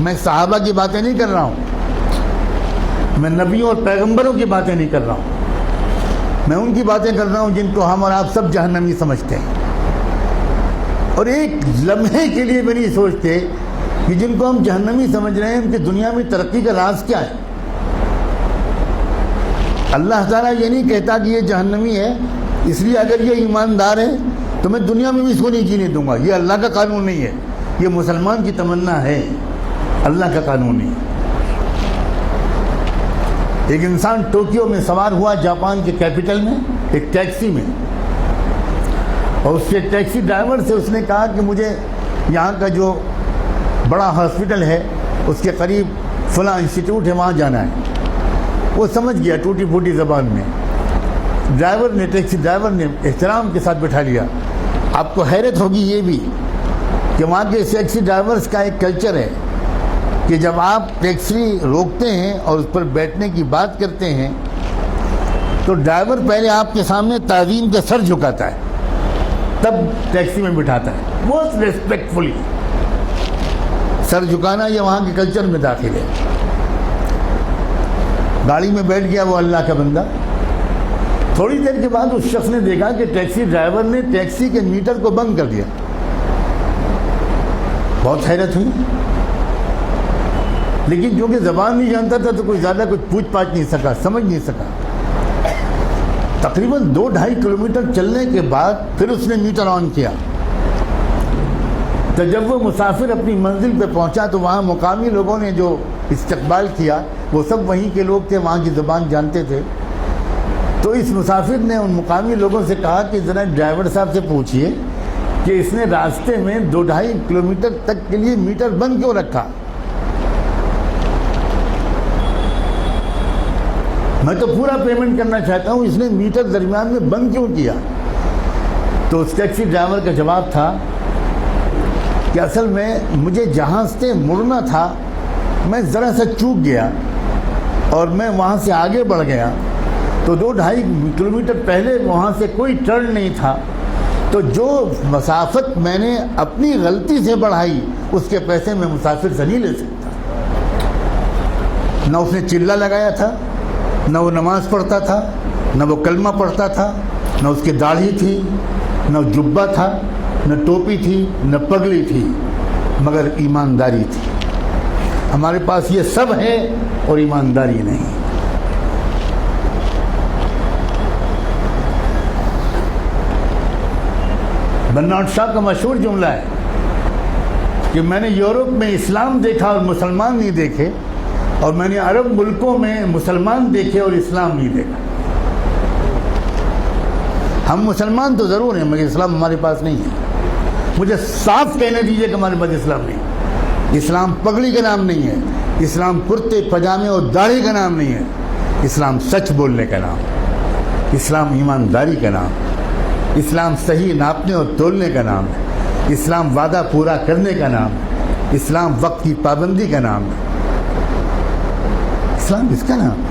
میں صحابہ کی باتیں نہیں کر رہا ہوں، میں نبیوں اور پیغمبروں کی باتیں نہیں کر رہا ہوں، میں ان کی باتیں کر رہا ہوں جن کو ہم اور آپ سب جہنمی سمجھتے ہیں، اور ایک لمحے کے لیے بھی نہیں سوچتے کہ جن کو ہم جہنمی سمجھ رہے ہیں ان کی دنیا میں ترقی کا راز کیا ہے۔ اللہ تعالیٰ یہ نہیں کہتا کہ یہ جہنمی ہے اس لیے اگر یہ ایماندار ہے تو میں دنیا میں بھی اس کو نہیں جینے دوں گا، یہ اللہ کا قانون نہیں ہے، یہ مسلمان کی تمنا ہے، اللہ کا قانون نہیں ہے۔ ایک انسان ٹوکیو میں سوار ہوا جاپان کے کیپٹل میں ایک ٹیکسی میں، اور اس کے ٹیکسی ڈرائیور سے اس نے کہا کہ مجھے یہاں کا جو بڑا ہاسپٹل ہے اس کے قریب فلاں انسٹیٹیوٹ ہے وہاں جانا ہے۔ وہ سمجھ گیا ٹوٹی پھوٹی زبان میں، ٹیکسی ڈرائیور نے احترام کے ساتھ بٹھا لیا۔ آپ کو حیرت ہوگی یہ بھی کہ وہاں کے ٹیکسی ڈرائیورز کا ایک کلچر ہے کہ جب آپ ٹیکسی روکتے ہیں اور اس پر بیٹھنے کی بات کرتے ہیں تو ڈرائیور پہلے آپ کے سامنے تعظیم کا سر جھکاتا ہے، تب ٹیکسی میں بٹھاتا ہے، بہت ریسپیکٹفلی۔ سر جھکانا یہ وہاں کے کلچر میں داخل ہے۔ گاڑی میں بیٹھ گیا وہ اللہ کا بندہ، تھوڑی دیر کے بعد اس شخص نے دیکھا کہ ٹیکسی ڈرائیور نے ٹیکسی کے میٹر کو بند کر دیا۔ بہت حیرت ہوئی، لیکن جو کہ زبان نہیں جانتا تھا تو کوئی زیادہ کچھ پوچھ پاچھ نہیں سکا، سمجھ نہیں سکا۔ تقریباً 2-2.5 کلومیٹر چلنے کے بعد پھر اس نے میٹر آن کیا۔ تو جب وہ مسافر اپنی منزل پہ پہنچا تو وہاں مقامی لوگوں نے جو استقبال کیا وہ سب وہیں کے لوگ تھے، وہاں کی زبان جانتے تھے۔ تو اس مسافر نے ان مقامی لوگوں سے کہا کہ ذرا ڈرائیور صاحب سے پوچھئے کہ اس نے راستے میں 2-2.5 کلومیٹر تک کے لیے میٹر بند کیوں رکھا؟ میں تو پورا پیمنٹ کرنا چاہتا ہوں، اس نے میٹر درمیان میں بند کیوں کیا؟ تو اس ٹیکسی ڈرائیور کا جواب تھا کہ اصل میں مجھے جہاں سے مڑنا تھا میں ذرا سا چوک گیا اور میں وہاں سے آگے بڑھ گیا، تو 2-2.5 کلومیٹر پہلے وہاں سے کوئی ٹرن نہیں تھا، تو جو مسافت میں نے اپنی غلطی سے بڑھائی اس کے پیسے میں مسافر سے نہیں لے سکتا۔ نہ اس نے چلہ لگایا تھا، نہ وہ نماز پڑھتا تھا، نہ وہ کلمہ پڑھتا تھا، نہ اس کی داڑھی تھی، نہ جبہ تھا، نہ ٹوپی تھی، نہ پگڑی تھی، مگر ایمانداری تھی۔ ہمارے پاس یہ سب ہے اور ایمانداری نہیں۔ برنارڈ شاہ کا مشہور جملہ ہے کہ میں نے یورپ میں اسلام دیکھا اور مسلمان نہیں دیکھے، اور میں نے عرب ملکوں میں مسلمان دیکھے اور اسلام نہیں دیکھا۔ ہم مسلمان تو ضرور ہیں مگر اسلام ہمارے پاس نہیں ہے۔ مجھے صاف کہنے دیجئے کہ ہمارے پاس اسلام نہیں ہے۔ اسلام پگڑی کا نام نہیں ہے، اسلام کرتے پجامے اور داڑھی کا نام نہیں ہے، اسلام سچ بولنے کا نام، اسلام ایمانداری کا نام، اسلام صحیح ناپنے اور تولنے کا نام ہے، اسلام وعدہ پورا کرنے کا نام ہے، اسلام وقت کی پابندی کا نام ہے، اسلام اس کا نام ہے۔